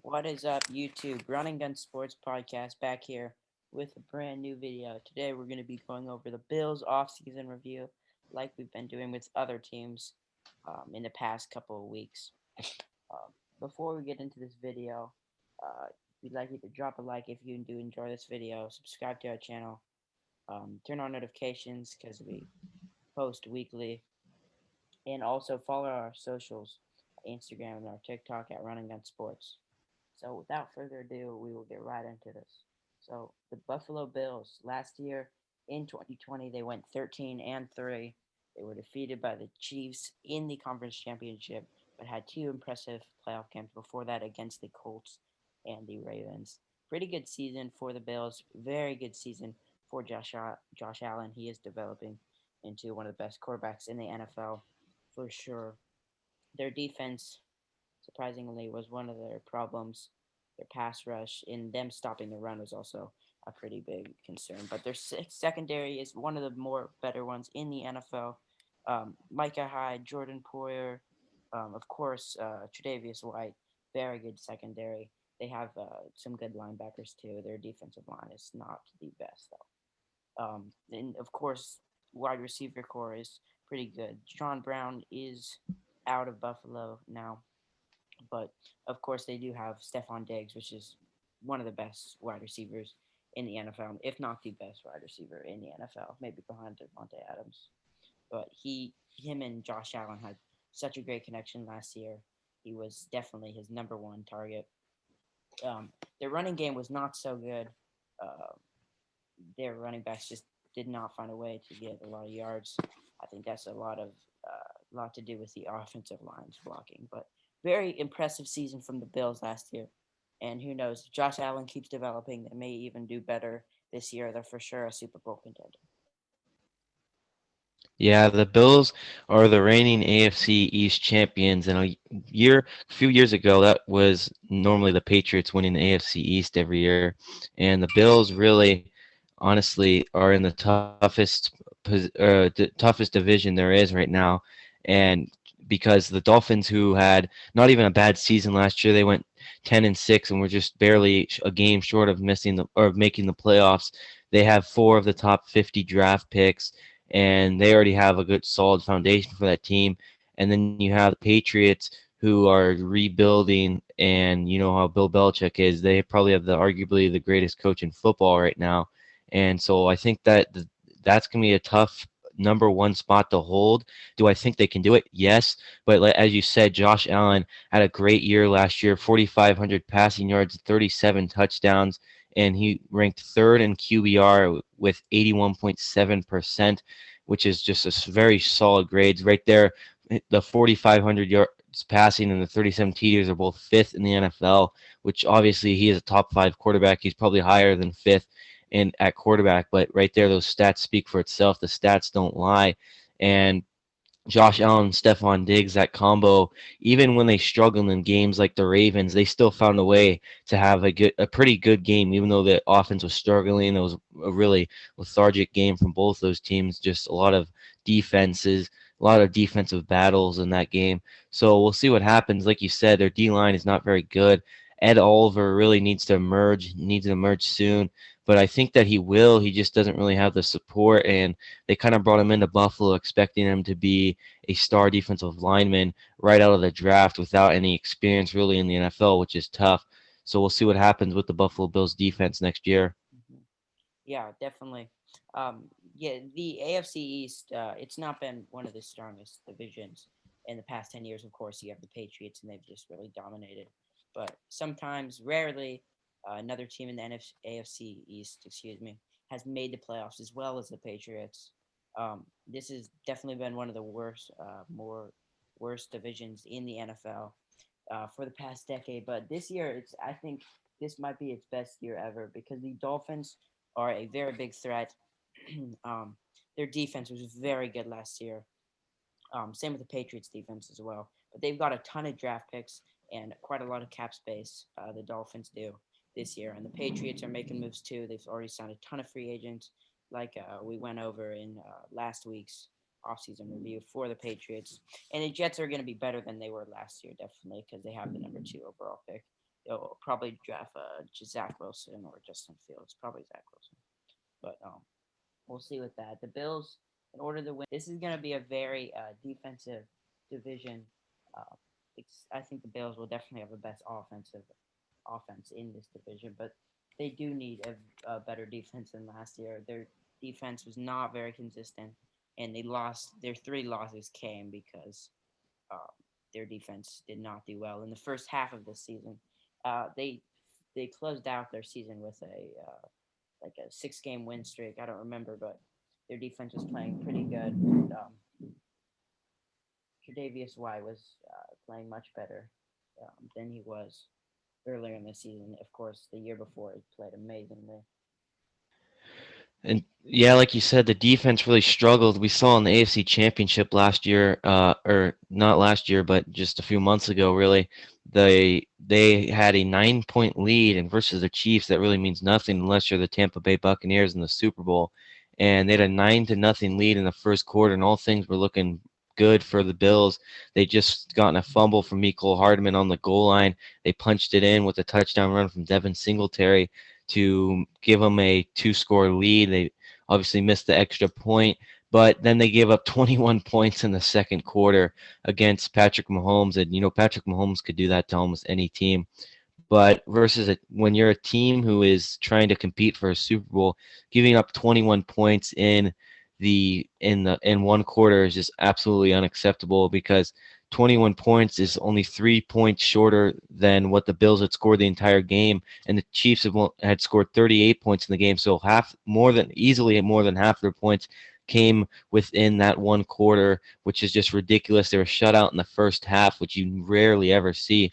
What is up, YouTube? Running Gun Sports Podcast back here with a brand new video. Today we're going to be going over the Bills off-season review, like we've been doing with other teams in the past couple of weeks. Before we get into this video, we'd like you to drop a like if you do enjoy this video, subscribe to our channel, turn on notifications because we post weekly, and also follow our socials, Instagram and our TikTok at Running Gun Sports. So without further ado, we will get right into this. So the Buffalo Bills last year in 2020 they went 13-3. They were defeated by the Chiefs in the conference championship, but had two impressive playoff games before that against the Colts and the Ravens. Pretty good season for the Bills. Very good season for Josh Allen. He is developing into one of the best quarterbacks in the NFL for sure. Their defense surprisingly, was one of their problems. Their pass rush and them stopping the run was also a pretty big concern. But their secondary is one of the more better ones in the NFL. Micah Hyde, Jordan Poyer, of course, Tre'Davious White, very good secondary. They have some good linebackers too. Their defensive line is not the best though. And of course, wide receiver core is pretty good. John Brown is out of Buffalo now, but of course, they do have Stephon Diggs, which is one of the best wide receivers in the NFL, if not the best wide receiver in the NFL, maybe behind Devontae Adams. But him and Josh Allen had such a great connection last year. He was definitely his number one target. Their running game was not so good. Uh, their running backs just did not find a way to get a lot of yards. I think that's a lot to do with the offensive line's blocking. But very impressive season from the Bills last year. And who knows, if Josh Allen keeps developing, they may even do better this year. They're for sure a Super Bowl contender. Yeah, the Bills are the reigning AFC East champions, and a few years ago, that was normally the Patriots winning the AFC East every year, and the Bills really, honestly, are in the toughest division there is right now, and because the Dolphins, who had not even a bad season last year, they went 10-6 and were just barely a game short of missing the or making the playoffs. They have four of the top 50 draft picks, and they already have a good solid foundation for that team. And then you have the Patriots, who are rebuilding, and you know how Bill Belichick is. They probably have the arguably the greatest coach in football right now, and so I think that that's gonna be a tough number one spot to hold. Do I think they can do it? Yes, but as you said, Josh Allen had a great year last year, 4,500 passing yards, 37 touchdowns, and he ranked third in QBR with 81.7%, which is just a very solid grades right there. The 4,500 yards passing and the 37 TDs are both fifth in the NFL, which obviously he is a top five quarterback. He's probably higher than fifth in at quarterback, but right there, those stats speak for itself. The stats don't lie, and Josh Allen, Stephon Diggs, that combo, even when they struggled in games like the Ravens, they still found a way to have a pretty good game, even though the offense was struggling. It was a really lethargic game from both those teams. Just a lot of defenses, a lot of defensive battles in that game. So we'll see what happens. Like you said, their D line is not very good. Ed Oliver really needs to emerge soon. But I think that he will. He just doesn't really have the support, and they kind of brought him into Buffalo expecting him to be a star defensive lineman right out of the draft without any experience really in the NFL, which is tough. So we'll see what happens with the Buffalo Bills defense next year. Mhm. Yeah, definitely. Yeah, the AFC East, it's not been one of the strongest divisions in the past 10 years. Of course, you have the Patriots, and they've just really dominated. But sometimes, rarely, another team in the AFC East, excuse me, has made the playoffs as well as the Patriots. This has definitely been one of the worst divisions in the NFL for the past decade. But this year, I think this might be its best year ever because the Dolphins are a very big threat. um, their defense was very good last year. Same with the Patriots defense as well. But they've got a ton of draft picks and quite a lot of cap space. The Dolphins do this year, and the Patriots are making moves too. They've already signed a ton of free agents, like we went over in last week's offseason review for the Patriots. And the Jets are going to be better than they were last year, definitely, because they have the number two overall pick. they'll probably draft Zach Wilson or Justin Fields. Probably Zach Wilson, but we'll see with that. The Bills, in order to win, this is going to be a very defensive division. Uh, I think the Bills will definitely have the best offense in this division, but they do need a better defense than last year. Their defense was not very consistent, and they lost. Their three losses came because um, their defense did not do well in the first half of this season. They closed out their season with a like a 6 game win streak. I don't remember, but their defense was playing pretty good. And, Tre'Davious White was playing much better than he was earlier in the season. Of course, the year before he played amazingly. And yeah, like you said, the defense really struggled. We saw in the AFC Championship last year, or not last year, but just a few months ago, really, they had a 9-point lead, and versus the Chiefs, that really means nothing unless you're the Tampa Bay Buccaneers in the Super Bowl. And they had a 9-0 lead in the first quarter, and all things were looking good for the Bills. They just gotten a fumble from Mecole Hardman on the goal line. They punched it in with a touchdown run from Devin Singletary to give them a 2-score lead. They obviously missed the extra point, but then they gave up 21 points in the second quarter against Patrick Mahomes. And, Patrick Mahomes could do that to almost any team. But when you're a team who is trying to compete for a Super Bowl, giving up 21 points in one quarter is just absolutely unacceptable, because 21 points is only 3 points shorter than what the Bills had scored the entire game, and the Chiefs had scored 38 points in the game. So easily more than half their points came within that one quarter, which is just ridiculous. They were shut out in the first half, which you rarely ever see.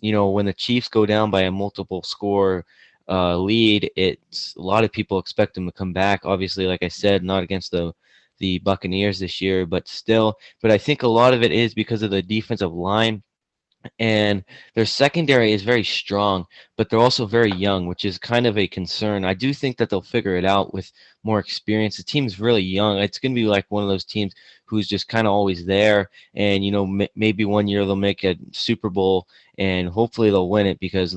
When the Chiefs go down by a multiple score lead, it's a lot of people expect them to come back. Obviously, like I said, not against the Buccaneers this year, but still. But I think a lot of it is because of the defensive line, and their secondary is very strong, but they're also very young, which is kind of a concern. I do think that they'll figure it out with more experience. The team's really young. It's going to be like one of those teams who's just kind of always there, and maybe one year they'll make a Super Bowl, and hopefully they'll win it, because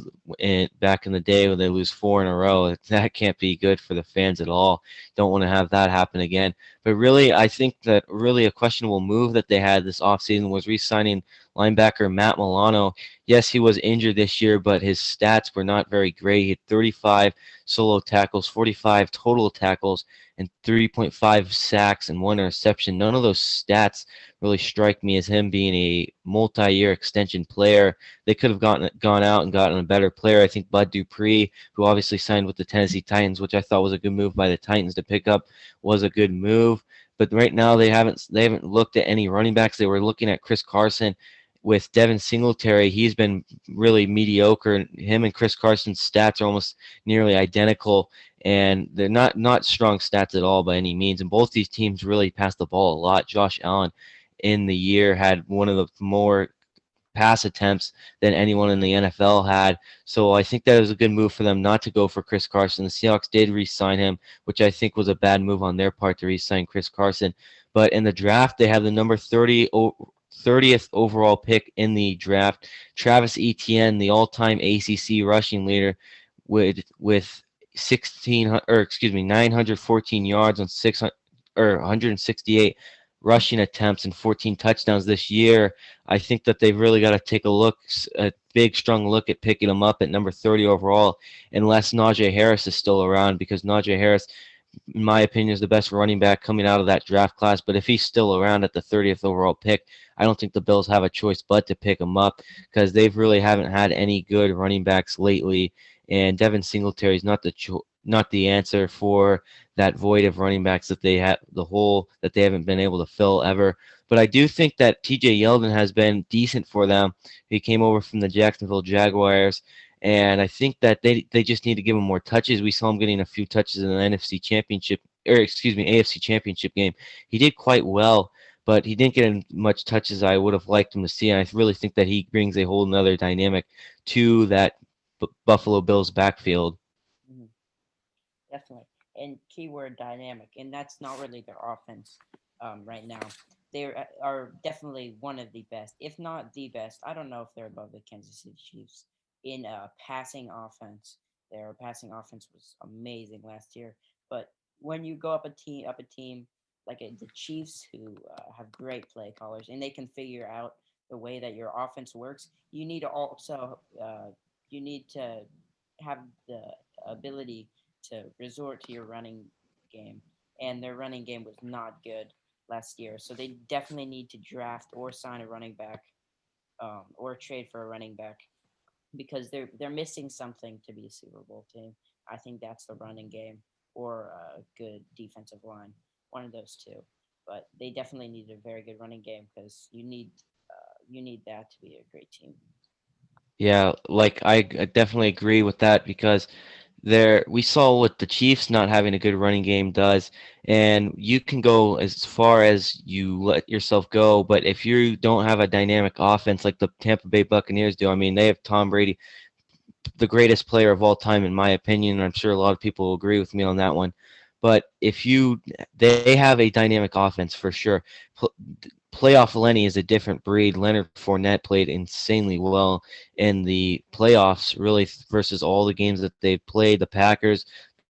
back in the day when they lose 4 in a row, that can't be good for the fans at all. Don't want to have that happen again. But really, I think that really a questionable move that they had this offseason was re-signing linebacker Matt Milano. Yes, he was injured this year, but his stats were not very great. He had 35 solo tackles, 45 total tackles, and 3.5 sacks and 1 interception. None of those stats really strike me as him being a multi-year extension player. They could have gone out and gotten a better player. I think Bud Dupree, who obviously signed with the Tennessee Titans, which I thought was a good move by the Titans to pick up, was a good move. But right now they haven't looked at any running backs. They were looking at Chris Carson. With Devin Singletary, he's been really mediocre. Him and Chris Carson's stats are almost nearly identical, and they're not strong stats at all by any means. And both these teams really pass the ball a lot. Josh Allen in the year had one of the more pass attempts than anyone in the NFL had. So I think that was a good move for them not to go for Chris Carson. The Seahawks did re-sign him, which I think was a bad move on their part to re-sign Chris Carson. But in the draft, they have the number 30th overall pick in the draft. Travis Etienne, the all-time ACC rushing leader, with 914 yards on 168 rushing attempts and 14 touchdowns this year. I think that they've really got to take a big, strong look at picking him up at number 30 overall, unless Najee Harris is still around, because Najee Harris, in my opinion, is the best running back coming out of that draft class. But if he's still around at the 30th overall pick, I don't think the Bills have a choice but to pick him up, because they've really haven't had any good running backs lately. And Devin Singletary is not the answer for that void of running backs that they have, the hole that they haven't been able to fill ever. But I do think that TJ Yeldon has been decent for them. He came over from the Jacksonville Jaguars, and I think that they just need to give him more touches. We saw him getting a few touches in the AFC Championship game. He did quite well, but he didn't get as much touches I would have liked him to see. And I really think that he brings a whole nother dynamic to that Buffalo Bills backfield. Mm-hmm. Definitely. And keyword dynamic, and that's not really their offense right now. They are definitely one of the best, if not the best. I don't know if they're above the Kansas City Chiefs, in passing offense. Their passing offense was amazing last year. But when you go up a team like the Chiefs, who have great play callers and they can figure out the way that your offense works, you need to also you need to have the ability to resort to your running game. And their running game was not good last year, so they definitely need to draft or sign a running back, or trade for a running back, because they're missing something to be a Super Bowl team. I think that's the running game or a good defensive line, one of those two. But they definitely need a very good running game, because you need that to be a great team. Yeah, like I definitely agree with that because there we saw what the Chiefs not having a good running game does, and you can go as far as you let yourself go, but if you don't have a dynamic offense like the Tampa Bay Buccaneers do, I mean, they have Tom Brady, the greatest player of all time, in my opinion. And I'm sure a lot of people will agree with me on that one. But if you, they have a dynamic offense for sure. Playoff Lenny is a different breed. Leonard Fournette played insanely well in the playoffs, really, versus all the games that they've played. The Packers,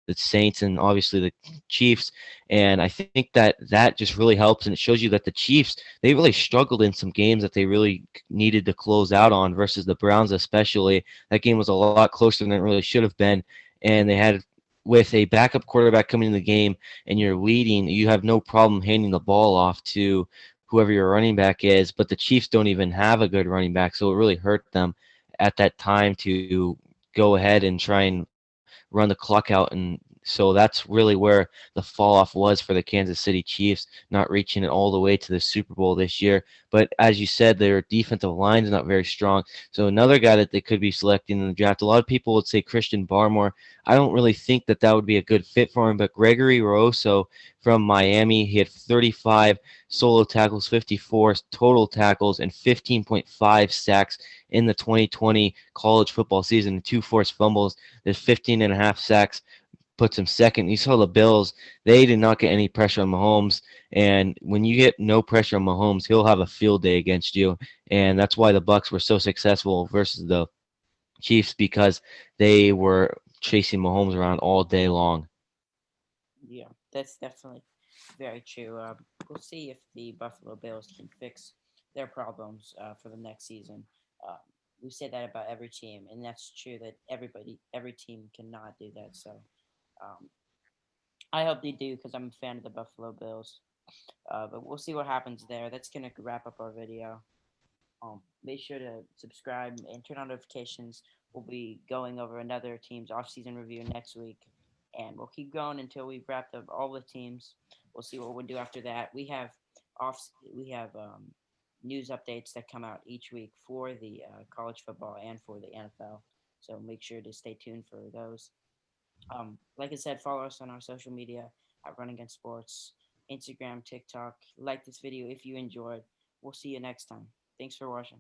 the Saints, and obviously the Chiefs. And I think that that just really helps, and it shows you that the Chiefs, they really struggled in some games that they really needed to close out on versus the Browns, especially. That game was a lot closer than it really should have been, and they had, with a backup quarterback coming in the game and you're leading, you have no problem handing the ball off to whoever your running back is. But the Chiefs don't even have a good running back, so it really hurt them at that time to go ahead and try and run the clock out. And so that's really where the fall off was for the Kansas City Chiefs, not reaching it all the way to the Super Bowl this year. But as you said, their defensive line is not very strong. So another guy that they could be selecting in the draft, a lot of people would say Christian Barmore. I don't really think that that would be a good fit for him, but Gregory Rosso from Miami, he had 35 solo tackles, 54 total tackles, and 15.5 sacks in the 2020 college football season, and two forced fumbles. There's 15 and a half sacks, puts him second. You saw the Bills; they did not get any pressure on Mahomes, and when you get no pressure on Mahomes, he'll have a field day against you, and that's why the Bucks were so successful versus the Chiefs, because they were chasing Mahomes around all day long. Yeah, that's definitely very true. We'll see if the Buffalo Bills can fix their problems for the next season. Uh, we say that about every team, and that's true that every team cannot do that. So um, I hope they do, because I'm a fan of the Buffalo Bills. But we'll see what happens there. That's gonna wrap up our video. Make sure to subscribe and turn on notifications. We'll be going over another team's off-season review next week, and we'll keep going until we've wrapped up all the teams. We'll see what we'll do after that. We have news updates that come out each week for the college football and for the NFL. So make sure to stay tuned for those. Like I said, follow us on our social media at Run Against Sports, Instagram, TikTok. Like this video if you enjoyed. We'll see you next time. Thanks for watching.